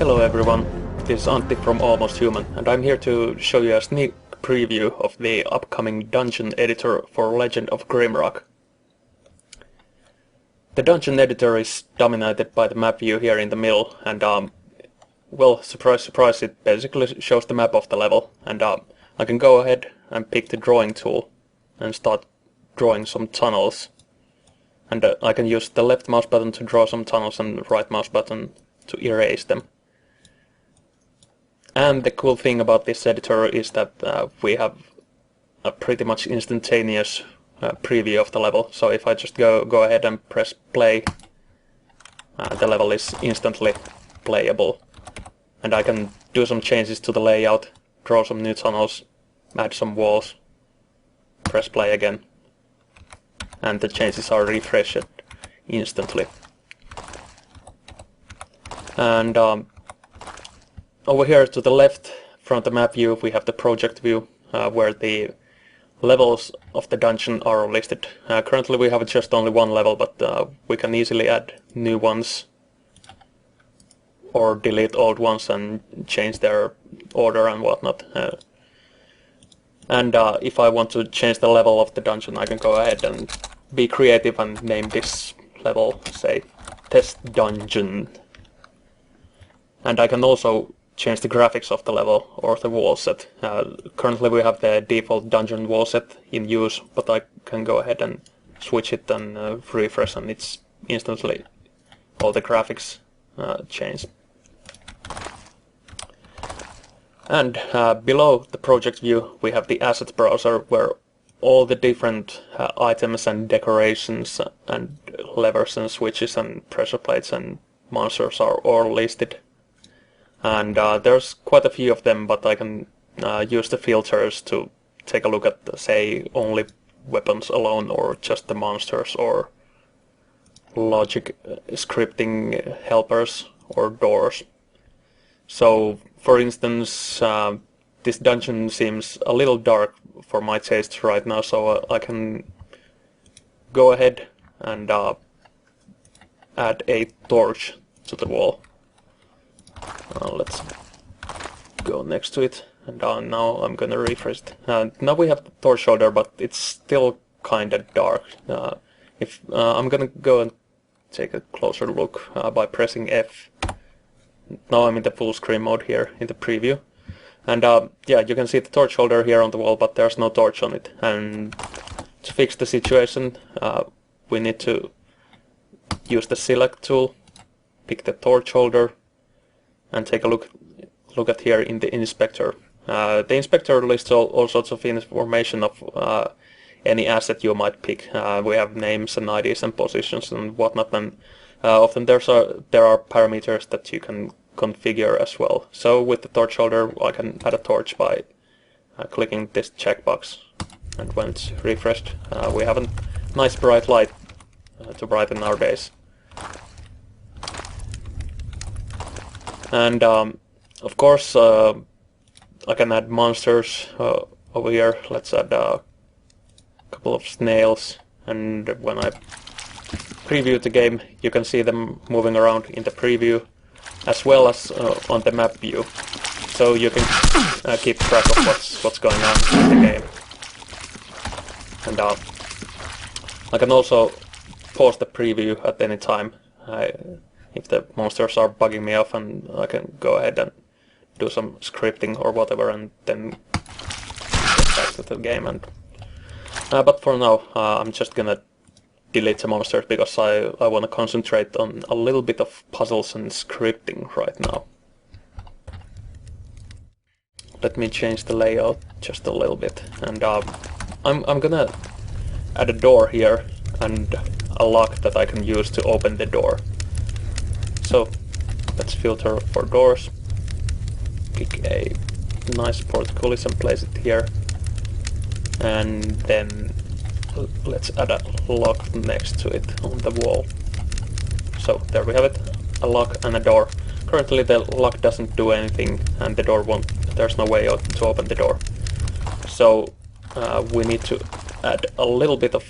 Hello everyone, this is Antti from Almost Human, and I'm here to show you a sneak preview of the upcoming dungeon editor for Legend of Grimrock. The dungeon editor is dominated by the map view here in the middle, and well, surprise surprise, it basically shows the map of the level, and I can go ahead and pick the drawing tool and start drawing some tunnels. And I can use the left mouse button to draw some tunnels and the right mouse button to erase them. And the cool thing about this editor is that we have a pretty much instantaneous preview of the level. So if I just go ahead and press play, the level is instantly playable. And I can do some changes to the layout, draw some new tunnels, add some walls, press play again, and the changes are refreshed instantly. And over here to the left from the map view we have the project view, where the levels of the dungeon are listed. Currently we have just only one level, but we can easily add new ones or delete old ones and change their order and whatnot. And if I want to change the level of the dungeon, I can go ahead and be creative and name this level, say, Test Dungeon. And I can also change the graphics of the level or the wall set. Currently we have the default dungeon wall set in use, but I can go ahead and switch it and refresh, and it's instantly all the graphics change. And below the project view we have the asset browser, where all the different items and decorations and levers and switches and pressure plates and monsters are all listed. And there's quite a few of them, but I can use the filters to take a look at, say, only weapons alone, or just the monsters, or logic scripting helpers, or doors. So, for instance, this dungeon seems a little dark for my taste right now, so I can go ahead and add a torch to the wall. Let's go next to it, and now I'm gonna refresh it. Now we have the torch holder, but it's still kinda dark. I'm gonna go and take a closer look by pressing F. Now I'm in the full screen mode here in the preview, and yeah, you can see the torch holder here on the wall, but there's no torch on it. And to fix the situation, we need to use the select tool, pick the torch holder, and take a look at here in the inspector. The inspector lists all sorts of information of any asset you might pick. We have names and IDs and positions and whatnot, and often there are parameters that you can configure as well. So with the torch holder I can add a torch by clicking this checkbox, and when it's refreshed we have a nice bright light to brighten our days. And of course I can add monsters over here. Let's add a couple of snails, and when I preview the game you can see them moving around in the preview as well as on the map view, so you can keep track of what's going on in the game. And I can also pause the preview at any time if the monsters are bugging me off, and I can go ahead and do some scripting or whatever and then get back to the game. And but for now I'm just gonna delete the monsters because I want to concentrate on a little bit of puzzles and scripting right now. Let me change the layout just a little bit, and I'm gonna add a door here and a lock that I can use to open the door. So let's filter for doors, pick a nice portcullis and place it here, and then let's add a lock next to it on the wall. So there we have it, a lock and a door. Currently the lock doesn't do anything and the door won't, there's no way to open the door. So we need to add a little bit of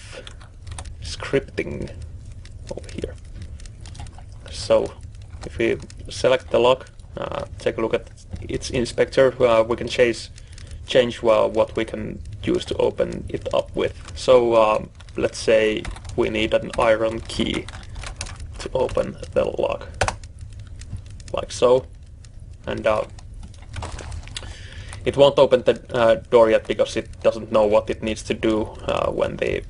scripting over here. So if we select the lock take a look at its inspector. We can change what we can use to open it up with. So let's say we need an iron key to open the lock, like so, and it won't open the door yet because it doesn't know what it needs to do when the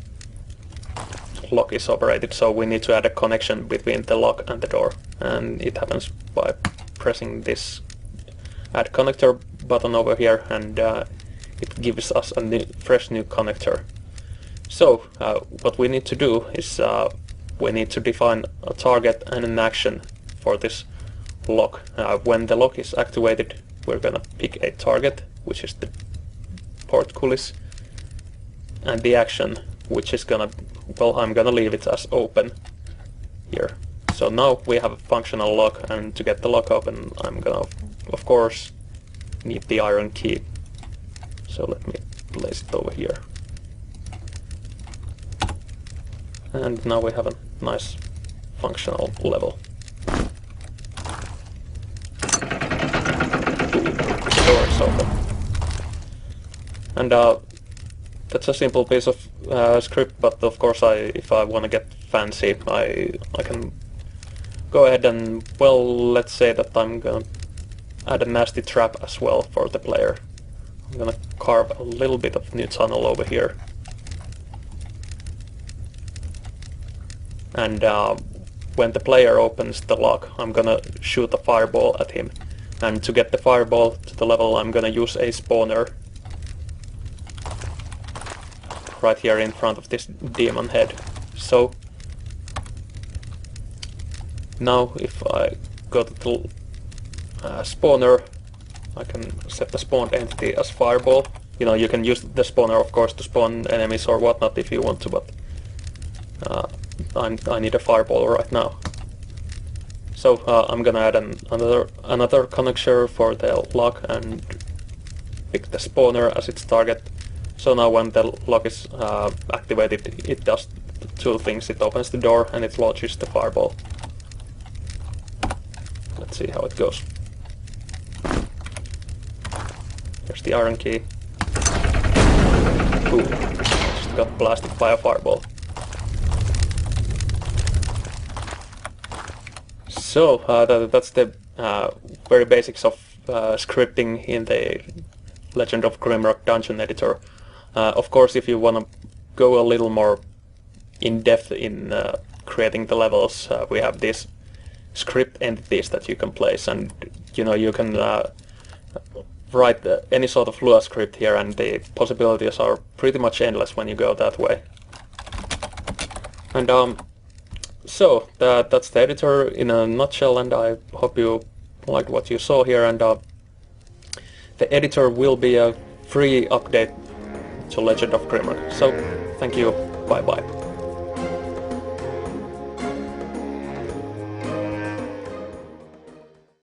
lock is operated. So we need to add a connection between the lock and the door, and it happens by pressing this add connector button over here, and it gives us a fresh new connector. So what we need to do is we need to define a target and an action for this lock. When the lock is activated, we're gonna pick a target, which is the portcullis, and the action, which is gonna, well, I'm gonna leave it as open here. So now we have a functional lock, and to get the lock open, I'm gonna, of course, need the iron key. So let me place it over here. And now we have a nice functional level. The door is open. And that's a simple piece of script, but of course if I want to get fancy, I can go ahead and, well, let's say that I'm gonna add a nasty trap as well for the player. I'm gonna carve a little bit of new tunnel over here. And when the player opens the lock, I'm gonna shoot a fireball at him. And to get the fireball to the level, I'm gonna use a spawner right here in front of this demon head. So now if I go to the spawner, I can set the spawned entity as fireball. You know, you can use the spawner, of course, to spawn enemies or whatnot if you want to, but I need a fireball right now. So I'm gonna add another connector for the lock and pick the spawner as its target. So now when the lock is activated, it does two things. It opens the door and it launches the fireball. Let's see how it goes. Here's the iron key. Boom. Just got blasted by a fireball. So that's the very basics of scripting in the Legend of Grimrock dungeon editor. Of course, if you want to go a little more in depth in creating the levels, we have these script entities that you can place, and you know, you can write any sort of Lua script here, and the possibilities are pretty much endless when you go that way. And so that's the editor in a nutshell, and I hope you liked what you saw here. And the editor will be a free update to Legend of Grimrock. So thank you, bye bye.